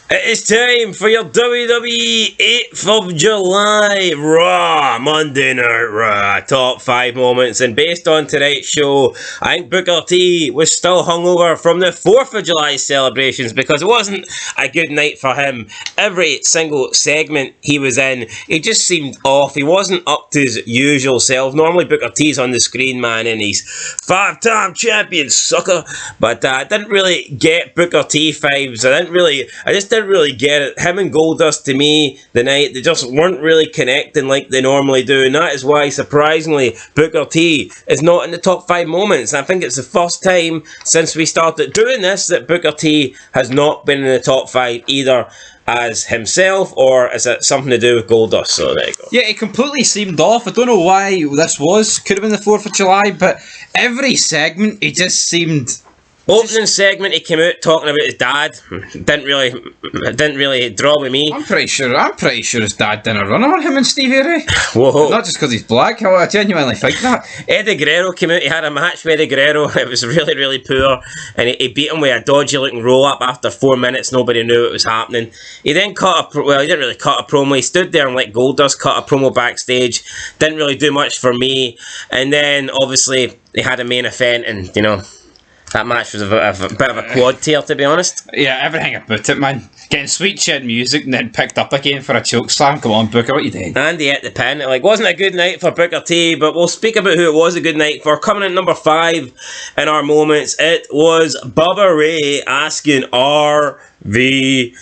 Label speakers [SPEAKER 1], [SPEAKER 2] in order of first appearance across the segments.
[SPEAKER 1] It is time for your WWE 8th of July Raw, Monday Night Raw, top 5 moments. And based on tonight's show, I think Booker T was still hungover from the 4th of July celebrations because it wasn't a good night for him. Every single segment he was in, he just seemed off. He wasn't up to his usual self. Normally Booker T's on the screen, man, and he's 5-time champion, sucker. But I didn't really get Booker T vibes. I just didn't really get it. Him and Goldust, to me, the night, they just weren't really connecting like they normally do, and that is why, surprisingly, Booker T is not in the top 5 moments. I think it's the first time since we started doing this that Booker T has not been in the top 5 either as himself, or is it something to do with Goldust? So there you go.
[SPEAKER 2] Yeah, it completely seemed off. I don't know why this was. Could have been the 4th of July, but every segment, it just seemed...
[SPEAKER 1] Opening segment, he came out talking about his dad. Didn't really draw with me.
[SPEAKER 2] I'm pretty sure his dad didn't run on him and Stevie Ray.
[SPEAKER 1] Whoa.
[SPEAKER 2] Not just because he's black. I genuinely think that.
[SPEAKER 1] Eddie Guerrero came out. He had a match with Eddie Guerrero. It was really, really poor, and he beat him with a dodgy looking roll up after 4 minutes. Nobody knew it was happening. He then he didn't really cut a promo. He stood there and let Goldust cut a promo backstage. Didn't really do much for me. And then obviously they had a main event, and that match was a bit of a quad tear, to be honest.
[SPEAKER 2] Yeah, everything about it, man. Getting sweet shit music and then picked up again for a choke slam. Come on, Booker, what you doing?
[SPEAKER 1] And he hit the pin. It wasn't a good night for Booker T, but we'll speak about who it was a good night for. Coming in number 5 in our moments, it was Bubba Ray asking RVD,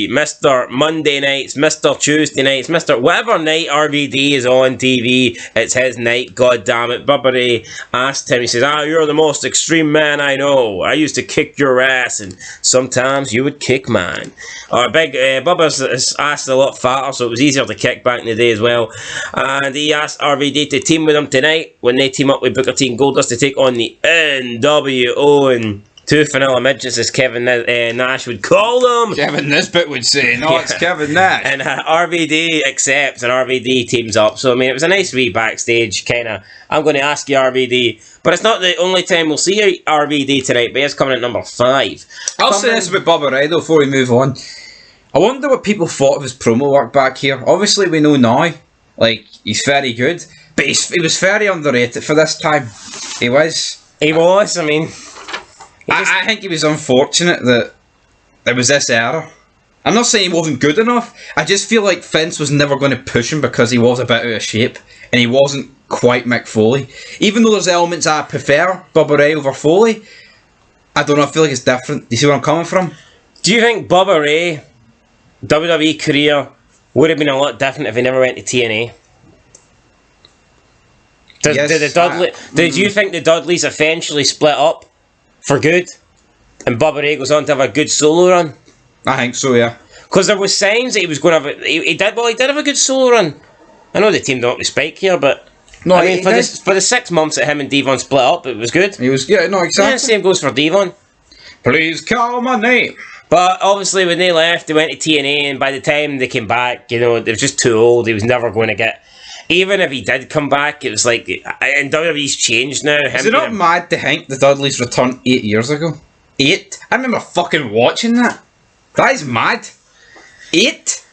[SPEAKER 1] Mr. Monday nights, Mr. Tuesday nights, Mr. whatever night RVD is on TV, it's his night, god damn it. Bubba Ray asked him, he says, you're the most extreme man I know. I used to kick your ass, and sometimes you would kick mine. Bubba's asked a lot fatter, so it was easier to kick back in the day as well. And he asked RVD to team with him tonight when they team up with Booker T and Goldust to take on the NWO, and two vanilla midgets, as Kevin Nash would call them.
[SPEAKER 2] Kevin Nisbet would say, no, it's Kevin Nash.
[SPEAKER 1] And RVD accepts, and RVD teams up. So, I mean, it was a nice wee backstage kind of, I'm going to ask you, RVD. But it's not the only time we'll see RVD tonight, but it's coming at number 5.
[SPEAKER 2] I'll say this about Bubba Ray, though, before we move on. I wonder what people thought of his promo work back here. Obviously, we know now, he's very good. But he was very underrated for this time. He was.
[SPEAKER 1] I mean...
[SPEAKER 2] I think it was unfortunate that there was this error. I'm not saying he wasn't good enough. I just feel like Vince was never going to push him because he was a bit out of shape and he wasn't quite Mick Foley. Even though there's elements I prefer Bubba Ray over Foley, I don't know, I feel like it's different. Do you see where I'm coming from?
[SPEAKER 1] Do you think Bubba Ray WWE career would have been a lot different if he never went to TNA? Did you think the Dudleys eventually split up for good, and Bubba Ray goes on to have a good solo run?
[SPEAKER 2] I think so, yeah.
[SPEAKER 1] Because there was signs that he was going to have he did have a good solo run. I know the team don't with Spike here, but no, I mean for the 6 months that him and Devon split up, it was good.
[SPEAKER 2] He was, yeah, no, exactly.
[SPEAKER 1] Yeah, same goes for Devon.
[SPEAKER 2] Please call my name.
[SPEAKER 1] But obviously when they left, they went to TNA, and by the time they came back, they were just too old. He was never going to get... Even if he did come back, it was like... And WWE's changed now.
[SPEAKER 2] Is it not mad to think the Dudleys returned 8 years ago? 8? I remember fucking watching that. That is mad. 8?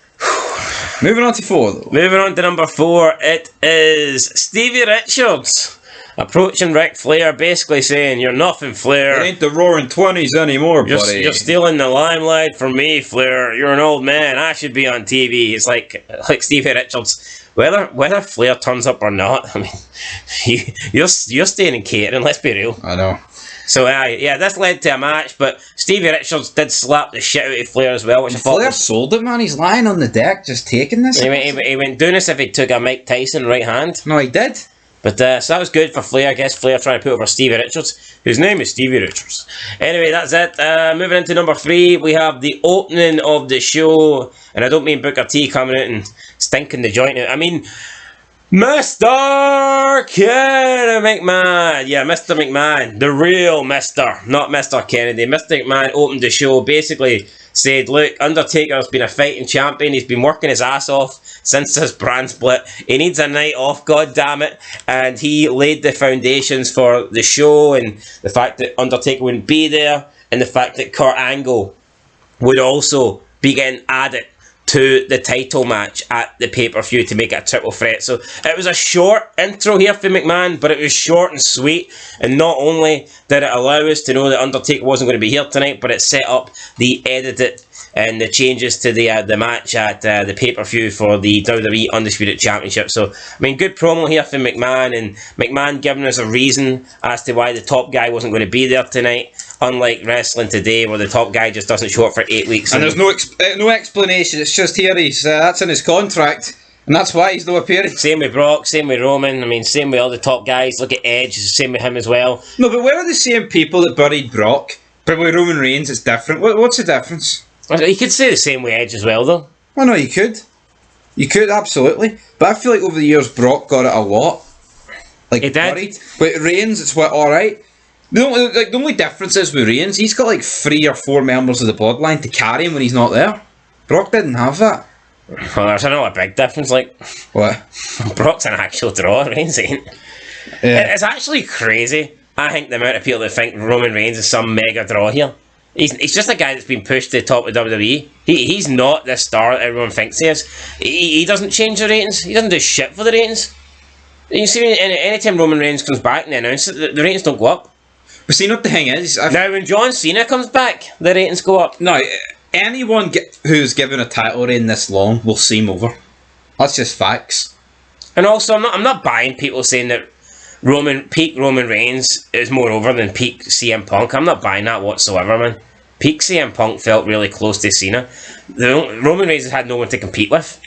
[SPEAKER 2] Moving on to 4, though.
[SPEAKER 1] Moving on to number 4, it is Stevie Richards approaching Ric Flair, basically saying, "You're nothing, Flair.
[SPEAKER 2] It ain't the roaring 20s anymore, buddy.
[SPEAKER 1] You're stealing the limelight from me, Flair. You're an old man. I should be on TV." It's like Stevie Richards. Whether Flair turns up or not, I mean, you're staying in catering, let's be real.
[SPEAKER 2] I know.
[SPEAKER 1] So, this led to a match, but Stevie Richards did slap the shit out of Flair as well, which I thought
[SPEAKER 2] Flair sold it, man. He's lying on the deck, just taking this.
[SPEAKER 1] He went doing this if he took a Mike Tyson right hand.
[SPEAKER 2] No, he did.
[SPEAKER 1] But so that was good for Flair. I guess Flair trying to put over Stevie Richards, whose name is Stevie Richards. Anyway, that's it. Moving into number 3, we have the opening of the show. And I don't mean Booker T coming out and stinking the joint out. I mean... Mr. Kennedy McMahon. Yeah, Mr. McMahon. The real Mr. Not Mr. Kennedy. Mr. McMahon opened the show, basically said, look, Undertaker's been a fighting champion. He's been working his ass off since his brand split. He needs a night off, god damn it. And he laid the foundations for the show, and the fact that Undertaker wouldn't be there, and the fact that Kurt Angle would also be getting added to the title match at the pay-per-view to make it a triple threat. So it was a short intro here for McMahon, but it was short and sweet, and not only did it allow us to know that Undertaker wasn't going to be here tonight, but it set up the edited and the changes to the match at the pay-per-view for the WWE Undisputed Championship. So, I mean, good promo here for McMahon, and McMahon giving us a reason as to why the top guy wasn't going to be there tonight, unlike wrestling today where the top guy just doesn't show up for 8 weeks.
[SPEAKER 2] And there's no explanation, it's just here, that's in his contract, and that's why he's not appearing.
[SPEAKER 1] Same with Brock, same with Roman, I mean, same with all the top guys. Look at Edge, same with him as well.
[SPEAKER 2] No, but where are the same people that buried Brock? But with Roman Reigns, it's different. What's the difference?
[SPEAKER 1] You could say the same with Edge as well, though.
[SPEAKER 2] Well, no, you could. You could, absolutely. But I feel like over the years, Brock got it a lot. Like,
[SPEAKER 1] he did.
[SPEAKER 2] Buried. With Reigns, it's alright. The only difference is with Reigns, he's got like 3 or 4 members of the bloodline to carry him when he's not there. Brock didn't have that.
[SPEAKER 1] Well, there's another big difference, like...
[SPEAKER 2] What?
[SPEAKER 1] Brock's an actual draw, Reigns ain't. Yeah. It's actually crazy, I think, the amount of people that think Roman Reigns is some mega draw here. He's just a guy that's been pushed to the top of WWE. He's not the star that everyone thinks he is. He doesn't change the ratings. He doesn't do shit for the ratings. You see, anytime Roman Reigns comes back and they announce it, the ratings don't go up.
[SPEAKER 2] But see, what the thing is...
[SPEAKER 1] Now, when John Cena comes back, the ratings go up.
[SPEAKER 2] No, anyone who's given a title reign this long will seem over. That's just facts.
[SPEAKER 1] And also, I'm not buying people saying that peak Roman Reigns is more over than peak CM Punk. I'm not buying that whatsoever, man. Peak CM Punk felt really close to Cena. Roman Reigns has had no one to compete with.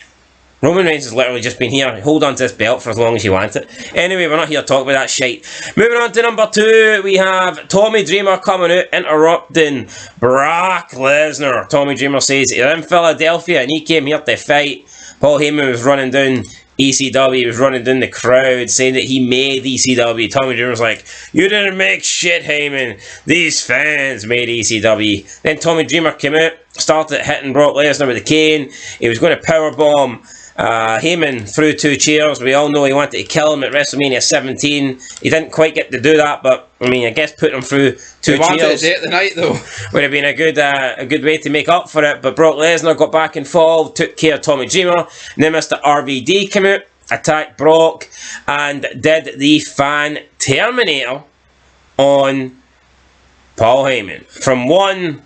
[SPEAKER 1] Roman Reigns has literally just been here, hold on to this belt for as long as you want it. Anyway, we're not here to talk about that shite. Moving on to number 2, we have Tommy Dreamer coming out, interrupting Brock Lesnar. Tommy Dreamer says he's in Philadelphia and he came here to fight. Paul Heyman was running down ECW, he was running down the crowd saying that he made ECW. Tommy Dreamer's like, you didn't make shit, Heyman. These fans made ECW. Then Tommy Dreamer came out, started hitting Brock Lesnar with a cane. He was going to powerbomb Heyman through 2 chairs. We all know he wanted to kill him at WrestleMania 17. He didn't quite get to do that, but I mean, I guess putting him through 2 chairs
[SPEAKER 2] wanted to do it the night, though.
[SPEAKER 1] Would have been a good way to make up for it. But Brock Lesnar got back involved, took care of Tommy Dreamer, and then Mr. RVD came out, attacked Brock, and did the fan Terminator on Paul Heyman from one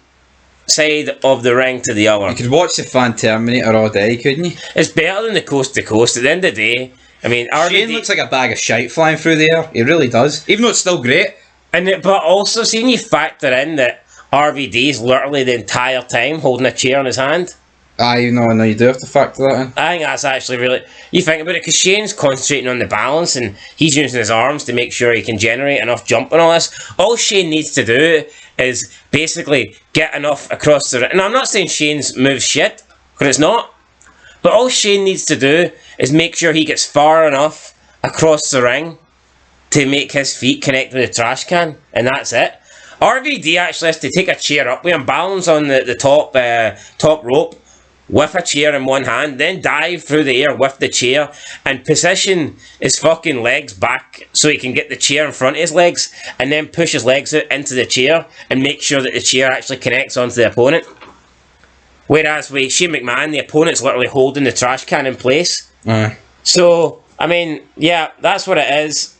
[SPEAKER 1] side of the ring to the other.
[SPEAKER 2] You could watch the fan Terminator all day, couldn't you?
[SPEAKER 1] It's better than the coast to coast. At the end of the day, I mean,
[SPEAKER 2] Shane looks like a bag of shite flying through the air. He really does, even though it's still great.
[SPEAKER 1] But also, see, when you factor in that RVD is literally the entire time holding a chair in his hand.
[SPEAKER 2] No, you do have to factor that in.
[SPEAKER 1] I think that's actually really... You think about it, because Shane's concentrating on the balance and he's using his arms to make sure he can generate enough jump and all this. All Shane needs to do is basically get enough across the ring. And I'm not saying Shane's moves shit, because it's not. But all Shane needs to do is make sure he gets far enough across the ring to make his feet connect with the trash can. And that's it. RVD actually has to take a chair up with him, balance on the top rope, with a chair in one hand, then dive through the air with the chair and position his fucking legs back so he can get the chair in front of his legs and then push his legs out into the chair and make sure that the chair actually connects onto the opponent. Whereas with Shane McMahon, the opponent's literally holding the trash can in place. So, I mean, yeah, that's what it is.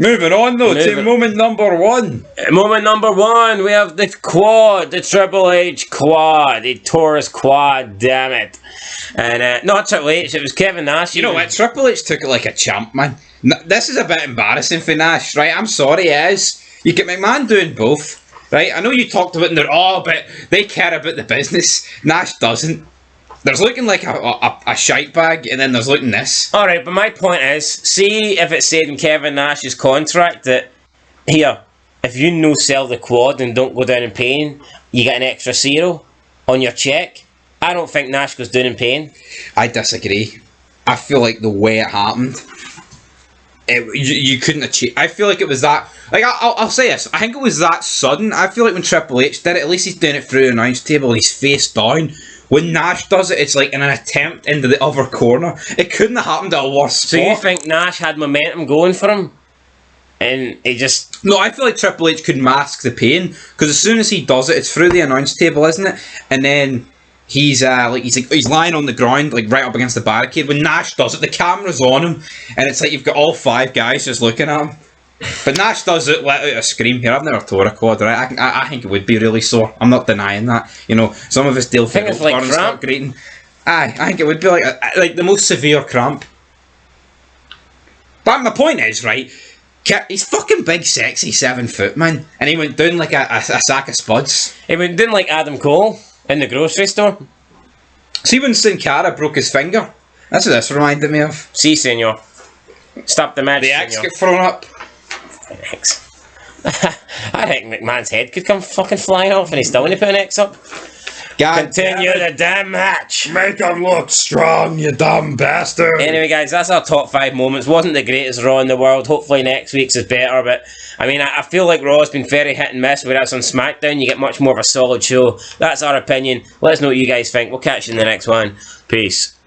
[SPEAKER 2] Moving on though to moment number 1.
[SPEAKER 1] Moment number 1, we have the quad, the Triple H quad. He tore his quad, damn it. And not Triple H, it was Kevin Nash.
[SPEAKER 2] You know what, Triple H took it like a champ, man. This is a bit embarrassing for Nash, right? I'm sorry, it is. You get McMahon doing both, right? I know you talked about it, but they care about the business. Nash doesn't. There's looking like a shite bag, and then there's looking this.
[SPEAKER 1] Alright, but my point is, see if it said in Kevin Nash's contract that, here, if you no sell the quad and don't go down in pain, you get an extra 0 on your check. I don't think Nash goes down in pain.
[SPEAKER 2] I disagree. I feel like the way it happened, you couldn't achieve. I feel like it was that. Like I'll say this. I think it was that sudden. I feel like when Triple H did it, at least he's doing it through the announce table. He's face down. When Nash does it, it's like in an attempt into the other corner. It couldn't have happened at a worse spot.
[SPEAKER 1] So you think Nash had momentum going for him? And he just...
[SPEAKER 2] No, I feel like Triple H could mask the pain. Because as soon as he does it, it's through the announce table, isn't it? And then he's lying on the ground, like right up against the barricade. When Nash does it, the camera's on him, and it's like you've got all 5 guys just looking at him. But Nash does it, let out a scream here. I've never tore a quad, right? I think it would be really sore. I'm not denying that. You know, some of us deal with it
[SPEAKER 1] like
[SPEAKER 2] and start grating. Aye, I think it would be like the most severe cramp. But my point is, right, he's fucking big, sexy, 7 foot, man. And he went down like a sack of spuds.
[SPEAKER 1] He went down like Adam Cole in the grocery store.
[SPEAKER 2] See when Sin Cara broke his finger? That's what this reminded me of.
[SPEAKER 1] Si, senor. Stop the match,
[SPEAKER 2] The X get thrown up.
[SPEAKER 1] X. I think McMahon's head could come fucking flying off and he's still going to put an X up. Continue the damn match.
[SPEAKER 3] Make him look strong, you dumb bastard.
[SPEAKER 1] Anyway, guys, that's our top 5 moments. Wasn't the greatest Raw in the world. Hopefully next week's is better. But, I mean, I feel like Raw's been very hit and miss, whereas on SmackDown you get much more of a solid show. That's our opinion. Let us know what you guys think. We'll catch you in the next one. Peace.